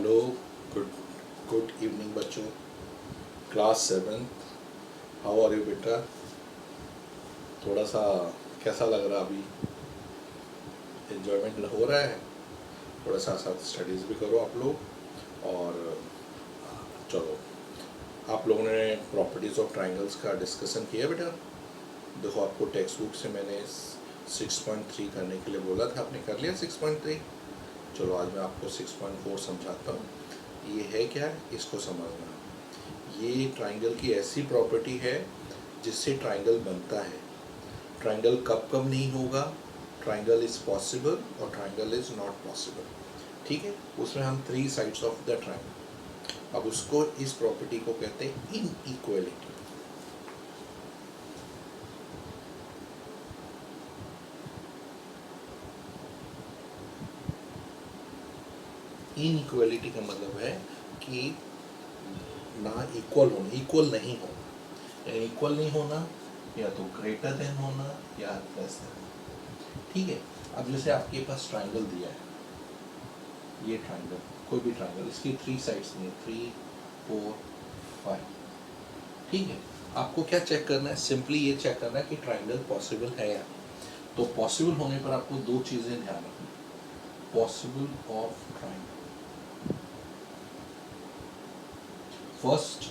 Hello, good good evening बच्चों। Class 7, how are you बेटा? थोड़ा सा कैसा लग रहा अभी? एंजॉयमेंट हो रहा है? थोड़ा साथ साथ स्टडीज़ भी करो आप लोग। और चलो, आप लोगों ने प्रॉपर्टीज़ ऑफ ट्राइंगल्स का डिस्कशन किया बेटा? देखो, आपको टेक्स्ट बुक से मैंने 6.3 करने के लिए बोला था, आपने कर लिया 6.3। चलो, आज मैं आपको 6.4 समझाता हूँ। ये है क्या, इसको समझना। ये ट्राइंगल की ऐसी प्रॉपर्टी है जिससे ट्राइंगल बनता है। ट्राइंगल कब कब नहीं होगा, ट्राइंगल इज़ पॉसिबल और ट्राइंगल इज़ नॉट पॉसिबल। ठीक है, उसमें हम 3 साइड्स ऑफ द ट्राइंगल। अब उसको, इस प्रॉपर्टी को कहते हैं इनइक्वालिटी। इनइक्वालिटी का मतलब है कि ना इक्वल होना, इक्वल नहीं होना। इक्वल नहीं होना, या तो ग्रेटर देन होना या लेस देन। ठीक है, अब जैसे आपके पास ट्राइंगल दिया है, ये ट्राइंगल, कोई भी ट्राइंगल, इसकी 3 साइड्स नहीं है, 3, 4, 5। ठीक है, आपको क्या चेक करना है? सिंपली ये चेक करना है कि ट्राइंगल पॉसिबल है या नहीं। तो पॉसिबल होने पर आपको 2 चीज़ें ध्यान रखनी। Possible of triangle, first,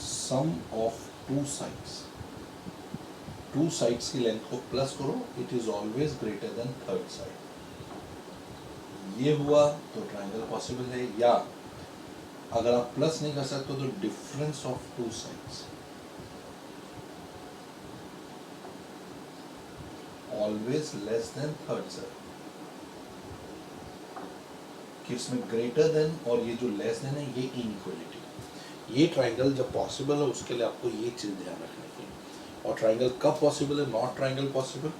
sum of 2 sides. 2 sides की लेंथ को प्लस करो, it is always greater than third side. ये हुआ तो ट्राइंगल पॉसिबल है। या अगर आप प्लस नहीं कर सकते तो difference of 2 sides always less than third side. कि इसमें ग्रेटर देन और ये जो लेस देन है, ये इनइक्वालिटी। ये ट्राइंगल जब पॉसिबल है उसके लिए आपको ये चीज ध्यान रखने की। और ट्राइंगल कब पॉसिबल है? Not triangle possible,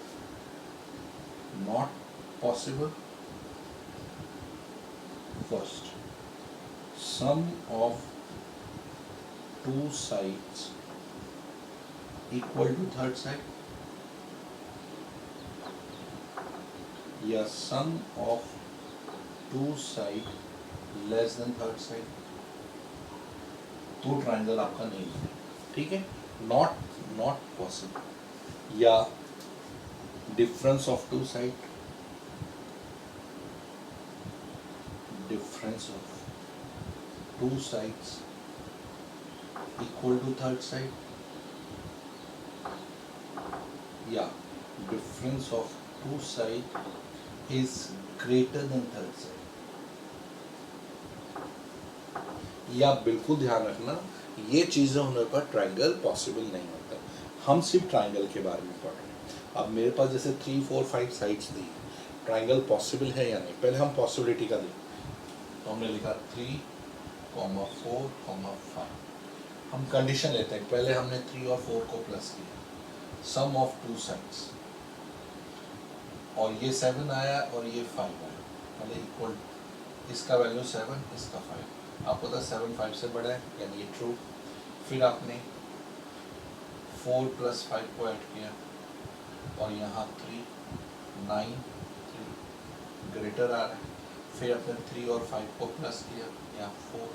not possible. First, sum of 2 sides equal to third side, या sum of 2 side less than third side, तो ट्राइंगल आपका नहीं है। ठीक है, नॉट पॉसिबल। या difference of 2 side, difference of 2 sides equal to third side, या difference of 2 side is greater than third side। या बिल्कुल ध्यान रखना, ये चीजें होने पर ट्राइंगल पॉसिबल नहीं होता। हम सिर्फ ट्राइंगल के बारे में पढ़ रहे हैं। अब मेरे पास जैसे 3, 4, 5 साइड्स दी, ट्राइंगल पॉसिबल है या नहीं, पहले हम पॉसिबिलिटी का दें। तो हमने लिखा 3, 4, 5। हम कंडीशन लेते हैं। पहले हमने 3 और 4 को प्लस किया, सम ऑफ 2 साइड्स, और ये 7 आया और ये 5 आया, मतलब इक्वल। इसका वैल्यू 7, इसका 5। आपको पता 7 5 से बड़ा है, यानी ये ट्रू। फिर आपने 4 + 5 को ऐड किया, और यहाँ 3, 9, 3 ग्रेटर आ रहा है। फिर आपने 3 और 5 को प्लस किया, यहाँ 4,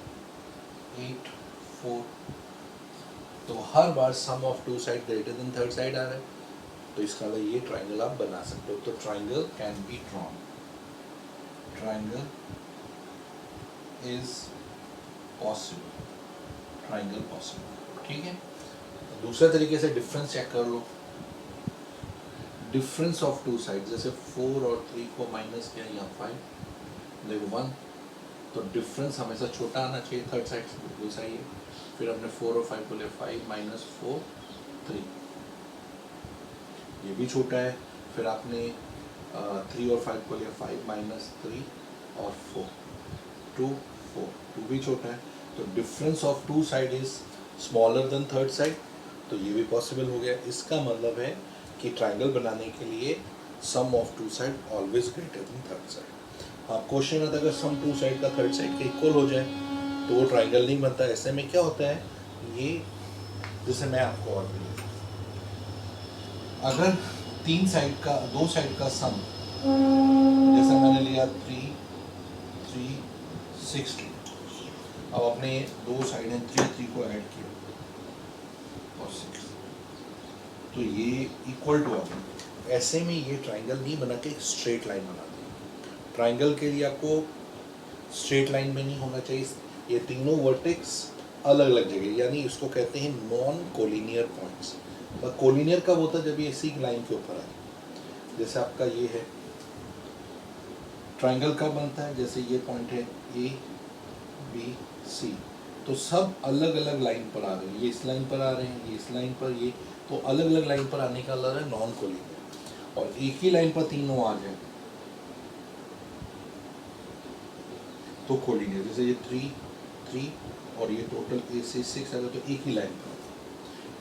8, 4। तो हर बार sum of 2 side greater than third side आ रहा है, तो इसका मतलब ये ट्राइंगल आप बना सकते हो। तो triangle can be drawn, triangle is possible, triangle possible. ठीक है, दूसरे तरीके से डिफरेंस चेक कर लो। डिफरेंस ऑफ 2 साइड, जैसे 4 और 3 को माइनस किया, यहाँ 5, देखो 1। तो डिफरेंस हमेशा छोटा आना चाहिए थर्ड साइड से, बिल्कुल सही है। फिर हमने 4 और 5 को लिया, 5 - 4, 3, ये भी छोटा है। फिर आपने 3 और 5 को लिया, 5 - 3 और 4, 2, 4, 2 भी छोटा है। तो difference of 2 side is smaller than third side, तो ये भी पॉसिबल हो गया। इसका मतलब है कि ट्राइंगल बनाने के लिए sum of 2 side always greater than third side. आप क्वेश्चन आता है अगर सम 2 साइड का थर्ड साइड के इक्वल हो जाए तो वो ट्राइंगल नहीं बनता। ऐसे में क्या होता है, ये जैसे मैं आपको और भी, अगर 3 साइड का, 2 साइड का सम, जैसे मैंने लिया 3, 3, 6 लिया। अब आपने दो साइडें 3 को ऐड किया और 6, तो ये इक्वल टू आपने ऐसे में ये ट्राइंगल नहीं बना के स्ट्रेट लाइन बना दी। ट्राइंगल के लिए आपको स्ट्रेट लाइन में नहीं होना चाहिए, ये तीनों वर्टेक्स अलग अलग जगह, यानी इसको कहते हैं नॉन कोलिनियर पॉइंट्स। कोलिनियर कब होता है? जब ये इसी लाइन के ऊपर आए। जैसे आपका ये है ट्राइंगल कब बनता है? जैसे ये पॉइंट है ए बी सी, तो सब अलग अलग लाइन पर आ रहे हैं, ये इस लाइन पर आ रहे हैं, ये इस लाइन पर, ये तो अलग अलग लाइन पर आने का अलग है नॉन कोलिनियर। और एक ही लाइन पर तीनों आ जाए तो कोलिनियर। जैसे ये 3 और ये टोटल ए से 6 अगर तो एक ही लाइन पर,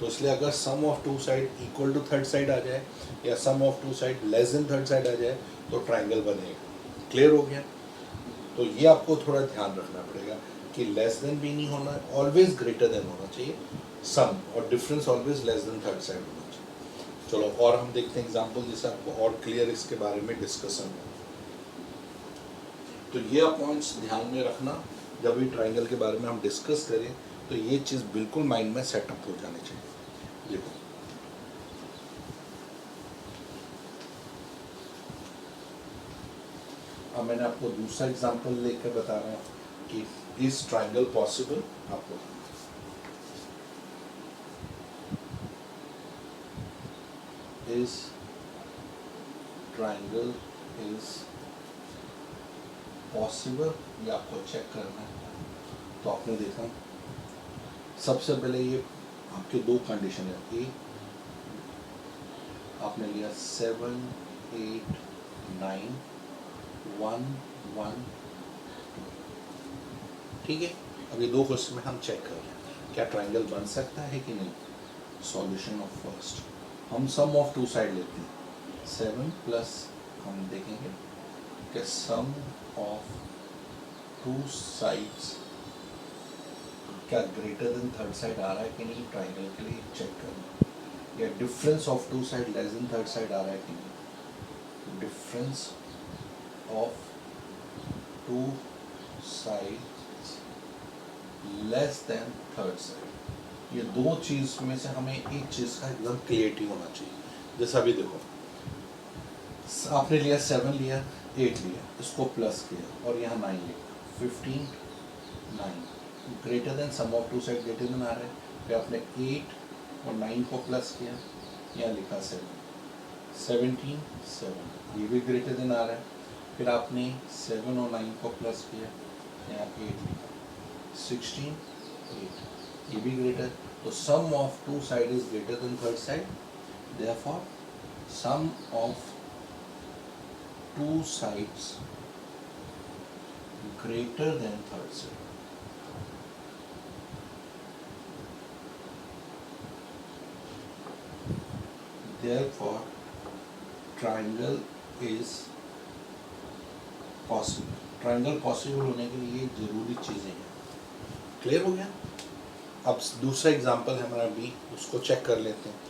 तो इसलिए अगर sum of two side equal to third side आ जाए या sum of two side less than third side आ जाए तो ट्राइंगल बनेगा। क्लियर हो गया? तो ये आपको थोड़ा ध्यान रखना पड़ेगा कि लेस देन भी नहीं होना, ऑलवेज ग्रेटर देन होना चाहिए सम, और difference always less than third side होना चाहिए। चलो और हम देखते हैं एग्जांपल जिससे आपको और क्लियर इसके बारे में डिस्कशन हो। तो ये आप पॉइंट्स ध्यान में रखना जब भी ट्राइंगल के बारे में हम डिस्कस करें, तो ये चीज़ बिल्कुल माइंड में सेटअप हो जानी चाहिए। देखो अब मैंने आपको दूसरा एग्जांपल लेकर बता रहा हूँ कि इज ट्राइंगल पॉसिबल। आपको इज ट्राइंगल इज पॉसिबल, ये आपको चेक करना है। तो आपने देखा सबसे पहले ये आपके दो कंडीशन है, ए आपने लिया 7 8 9 1 1 2, ठीक है। अब ये दो क्वेश्चन में हम चेक कर रहे हैं क्या ट्राइंगल बन सकता है कि नहीं। सॉल्यूशन ऑफ फर्स्ट, हम सम ऑफ टू साइड लेते हैं, 7 प्लस हम देखेंगे कि सम ऑफ टू साइड्स क्या ग्रेटर देन थर्ड साइड आ रहा है कि नहीं ट्राइंगल के लिए चेक करना, या difference of two side less than third side आ रहा है कि नहीं। Difference of two sides less than third side, ये दो चीज में से हमें एक चीज का एकदम क्लियरिटी होना चाहिए। जैसा अभी देखो आपने लिया 7 लिया 8 लिया, इसको प्लस किया और यहाँ 9 लिया, 15 9 greater than sum of two side greater than आ रहा है। फिर आपने 8 और 9 को प्लस किया, यहाँ लिखा 7 17 7, ये भी ग्रेटर देन आ रहा है। फिर आपने 7 और 9 को प्लस किया, यहाँ 8 लिखा 16 8, ये भी ग्रेटर। तो sum of two side is greater than third side, therefore sum of two sides greater than third side. Therefore, triangle is possible. Triangle possible होने के लिए जरूरी चीज़ें हैं। क्लियर हो गया? अब दूसरा एग्जांपल है हमारा बी, उसको चेक कर लेते हैं।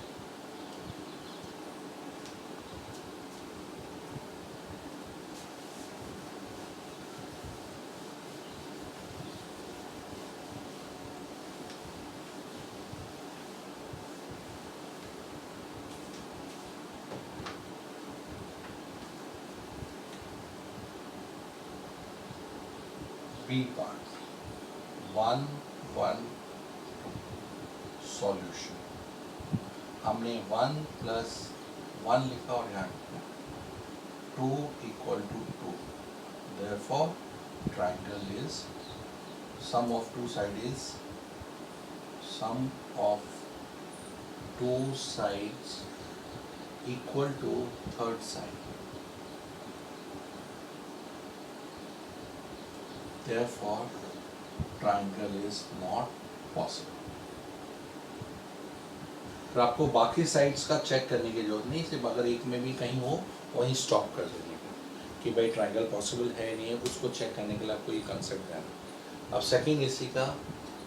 बी पार्ट 1 1 सॉल्यूशन, हमने 1 प्लस 1 लिखा और यहाँ 2 equal to 2, therefore triangle is sum of two side is sum of two sides equal to third side, therefore triangle is not possible। फिर आपको बाकी साइड्स का चेक करने की जरूरत नहीं, सिर्फ अगर एक में भी कहीं हो वहीं स्टॉप कर देने का कि भाई ट्राइंगल पॉसिबल है नहीं है, उसको चेक करने के लिए आपको ये कंसेप्ट देना। अब सेकंड इसी का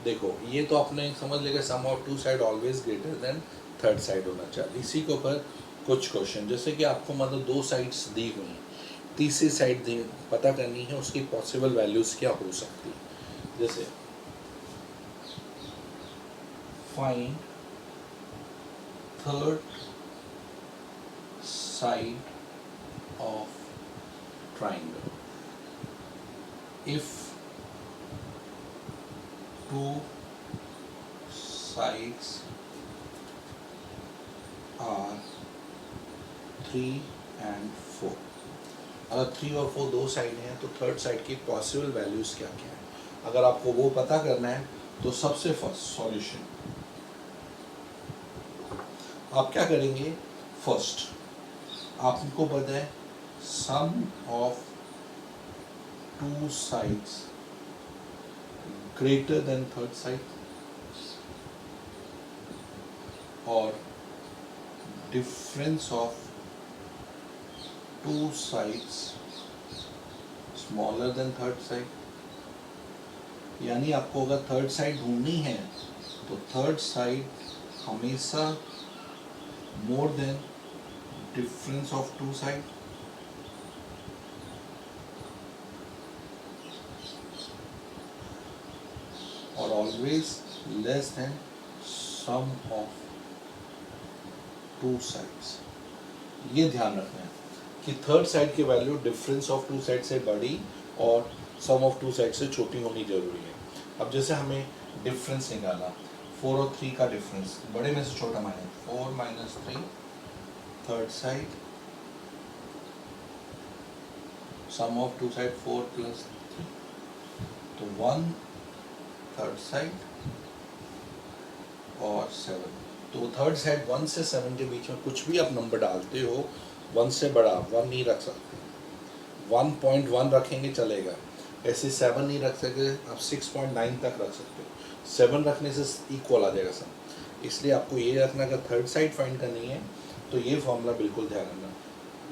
देखो, ये तो आपने समझ लेगा sum of two side always greater than third side होना चाहिए। इसी के ऊपर कुछ क्वेश्चन, जैसे कि आपको मतलब दो साइड्स दी हुई हैं, तीसरी साइड पता करनी है, उसकी पॉसिबल वैल्यूज़ क्या हो सकती है। जैसे find third side of triangle if two sides are 3 and 4। अगर 3 और 4 दो साइड हैं तो थर्ड साइड की पॉसिबल वैल्यूज़ क्या क्या है। अगर आपको वो पता करना है तो सबसे फर्स्ट सॉल्यूशन आप क्या करेंगे, फर्स्ट आपको पता है sum of two sides greater than third side और difference of two sides smaller than third side। यानी आपको अगर थर्ड साइड ढूंढनी है तो थर्ड साइड हमेशा more than difference of two side और always less than sum of two sides. ये ध्यान रखना है कि थर्ड साइड की value difference of two side से बड़ी और सम ऑफ टू साइड से छोटी होनी जरूरी है। अब जैसे हमें डिफरेंस निकाला 4 और 3 का डिफरेंस, बड़े में से छोटा माने 4 minus 3 third side, sum of two side 4 plus 3 तो 1 थर्ड साइड और 7। तो थर्ड साइड 1 से 7 के बीच में कुछ भी आप नंबर डालते हो 1 से बड़ा 1 नहीं रख सकते, 1.1 रखेंगे चलेगा, ऐसे 7 नहीं रख सकते, आप 6.9 तक रख सकते हो। 7 रखने से इक्वल आ जाएगा सब। इसलिए आपको ये रखना अगर थर्ड साइड फाइंड करनी है तो ये फॉर्मूला बिल्कुल ध्यान रखना,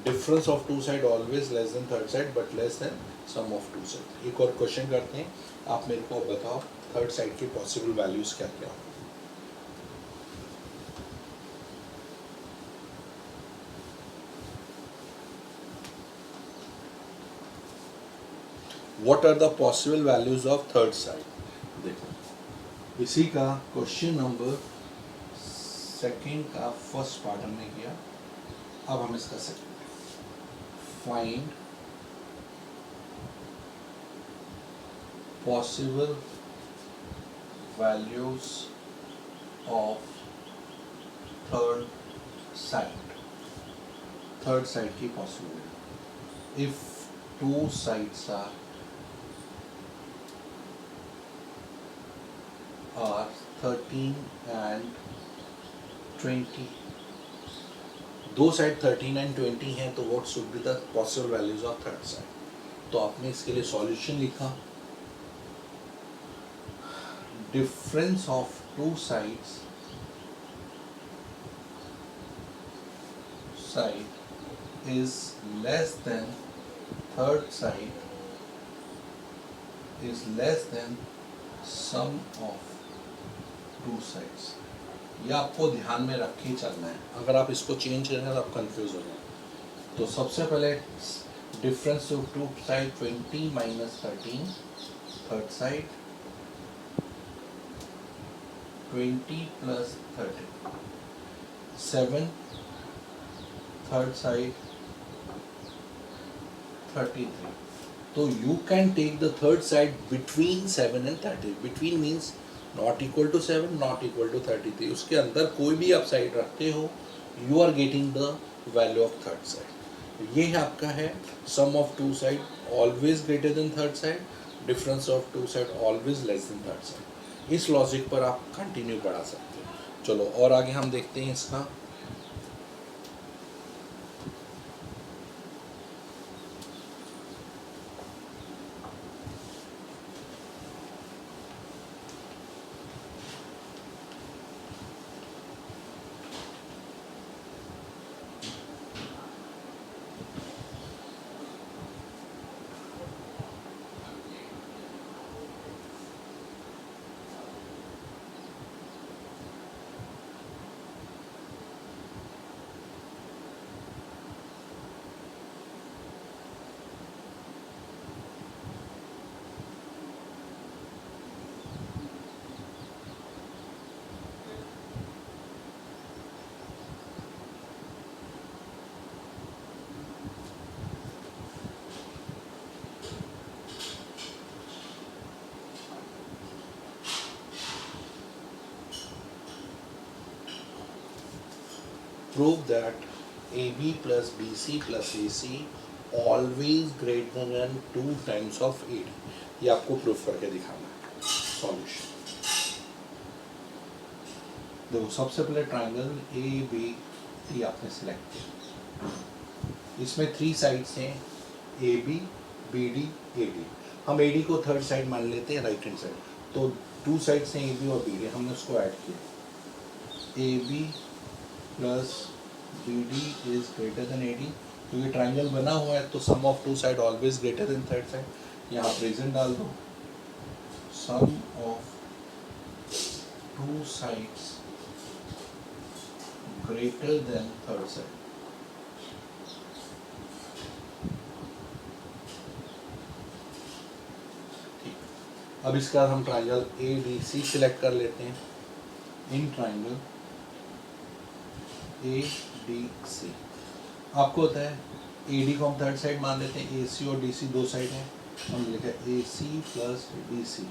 difference of two side always less than third side but less than sum of two side. एक और क्वेश्चन करते हैं, आप मेरे को बताओ थर्ड साइड की पॉसिबल वैल्यूज क्या क्या। What are the possible values of third side? देखो इसी का क्वेश्चन नंबर सेकंड का फर्स्ट पार्ट हमने किया, अब हम इसका second find possible values of third side की possibility if two sides are 13 and 20। दो साइड 13 एंड 20 हैं तो what should be the possible values of third side. तो आपने इसके लिए सॉल्यूशन लिखा, difference of two side is less than third side is less than sum of two sides. ये आपको ध्यान में रख के चलना है, अगर आप इसको चेंज करेंगे तो आप कंफ्यूज हो जाएंगे। तो सबसे पहले difference of two side 20 minus 13 third side 20 plus 13 7 third side 33। तो you can take the third side between 7 and 30। between means not equal to 7 not equal to 33, उसके अंदर कोई भी आप साइड रखते हो you are getting the value of third side। ये आपका है sum of two side always greater than third side, difference of two side always less than third side। इस लॉजिक पर आप कंटिन्यू बढ़ा सकते हो। चलो और आगे हम देखते हैं इसका। Prove that AB plus BC plus AC always greater than 2 times of AD. ये आपको प्रूफ करके दिखाना है. सॉल्यूशन देखो, सबसे पहले ट्राइंगल ABD आपने सिलेक्ट किया. इसमें 3 साइड्स हैं, AB BD AD. हम AD को थर्ड साइड मान लेते हैं, राइट हैंड साइड. तो 2 साइड्स हैं AB और BD, हमने उसको ऐड किया. AB plus BD is greater than AD. क्योंकि ट्राइंगल बना हुआ है तो sum of 2 side always greater than third side. यहाँ प्रेजेंट डाल दो. Sum of 2 sides greater than third side. ठीक. अब इसके बाद हम ट्राइंगल ADC सिलेक्ट कर लेते हैं. इन ट्राइंगल ADC आपको होता है AD को हम थर्ड साइड मान लेते हैं. AC और DC 2 साइड हैं. हम लिखा है AC plus DC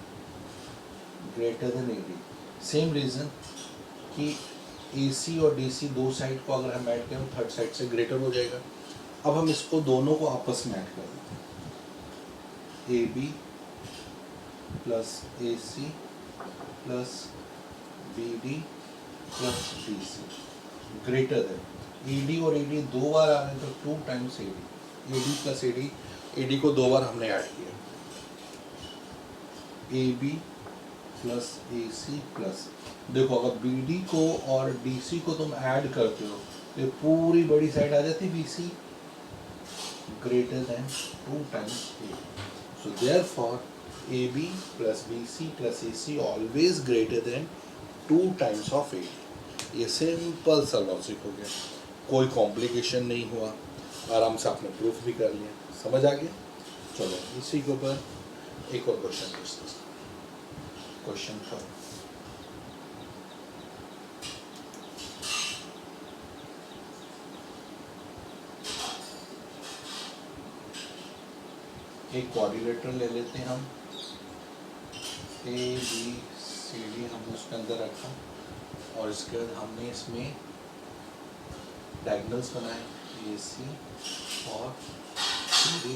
greater than AD. Same reason कि AC और DC 2 साइड को अगर हम ऐड करें थर्ड साइड से ग्रेटर हो जाएगा. अब हम इसको दोनों को आपस में ऐड कर देते हैं. AB plus AC plus BD plus DC greater than. AD और AD 2 बार आ रहे हैं तो 2 टाइम्स AD प्लस AD को 2 बार हमने ऐड किया. AB प्लस AC प्लस, देखो अगर BD को और DC को तुम ऐड करते हो तो पूरी बड़ी साइड आ जाती है BC greater than 2 times AD. So therefore AB plus BC plus AC always greater then 2 times of AD. ये सिंपल सा लॉजिक हो गया, कोई कॉम्प्लिकेशन नहीं हुआ, आराम से आपने प्रूफ भी कर लिया. समझ आ गया. चलो इसी के ऊपर एक और क्वेश्चन डिस्कस. क्वेश्चन 4. एक क्वाड्रिलेटरल ले लेते हैं हम. ABCD हमने उसके अंदर रखा और इसके बाद हमने इसमें डायगोनल्स बनाए AC और CD.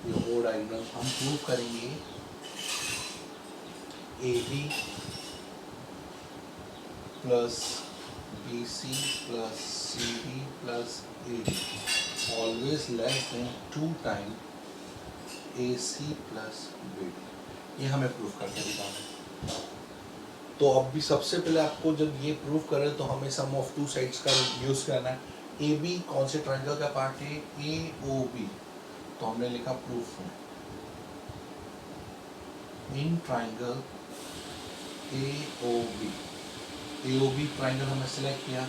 ये वो डायगोनल हम प्रूव करेंगे AB plus BC plus CD plus AD always less then 2 time AC plus BD. ये हमें प्रूफ करके दिखाना है. तो अब भी सबसे पहले आपको जब ये प्रूव करें तो हमें सम ऑफ 2 साइड्स का यूज़ करना है. AB कौन से ट्रायंगल का पार्ट है? AOB. तो हमने लिखा प्रूफ में इन ट्रायंगल AOB ट्रायंगल हमने सेलेक्ट किया.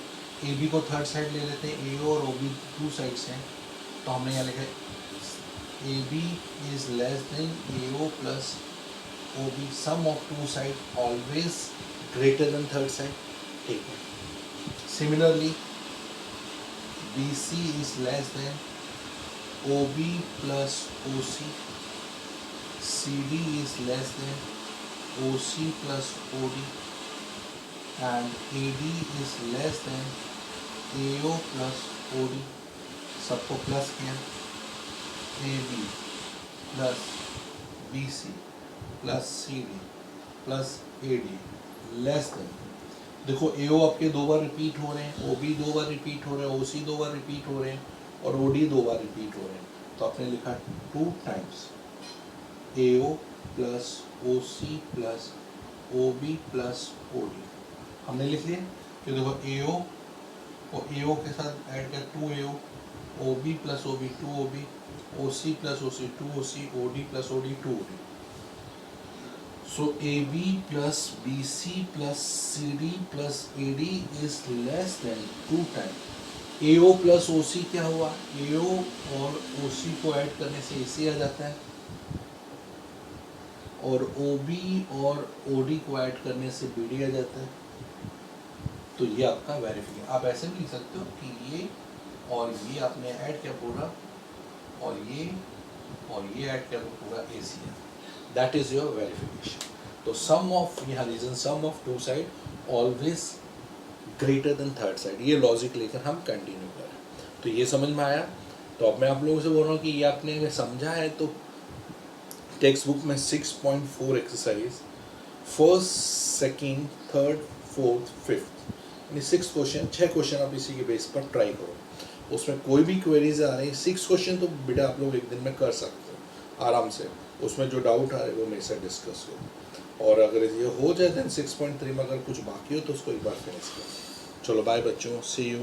AB को थर्ड साइड ले लेते हैं. AO और OB 2 साइड्स हैं तो हमने यहाँ लिखा AB is less than AO plus OB. Sum of 2 side always greater than third side. ठीक है. Similarly BC is less than OB plus OC. CD is less than OC plus OD and AD is less than AO plus OD. सबको plus किया. AB plus BC plus CD plus AD less than. देखो AO आपके 2 बार repeat हो रहे हैं, OB 2 बार repeat हो रहे हैं, OC 2 बार रिपीट हो रहे हैं और OD 2 बार रिपीट हो रहे हैं. तो आपने लिखा 2 times AO plus OC plus OB plus OD. हमने लिख लिया कि देखो AO और AO के साथ ऐड किया 2AO, OB plus OB 2OB, OC plus OC 2OC, OD plus OD 2OD. So AB plus BC plus CD plus AD is less then 2 time. AO plus OC क्या हुआ? AO और OC को add करने से AC आ जाता है और OB और OD को ऐड करने से BD आ जाता है. तो ये आपका वेरिफिकेशन. आप ऐसे भी लिख सकते हो कि ये और ये आपने ऐड किया पूरा और ये ऐड किया तो पूरा AC है. That is your verification. तो सम ऑफ, यहाँ reason sum of 2 side always greater than third side, ये लॉजिक लेकर हम कंटिन्यू करें। तो ये समझ में आया। तो अब मैं आप लोगों से बोल रहा हूँ कि ये आपने अगर समझा है तो टेक्स्ट बुक में 6.4 exercise first, second, third, fourth, fifth, यानी 6 क्वेश्चन, 6 क्वेश्चन आप इसी के बेस पर ट्राई करो। उसमें कोई भी क्वेरीज आ रही है, 6 क्वेश्चन तो बेटा आप लोग एक दिन में कर सकते हो आराम से। उसमें जो डाउट आ रहे वो मेरे से डिस्कस करो, और अगर ये हो जाए देन 6.3 में अगर कुछ बाकी हो तो उसको एक बार फिनिश करो। चलो बाय बच्चों, सी यू।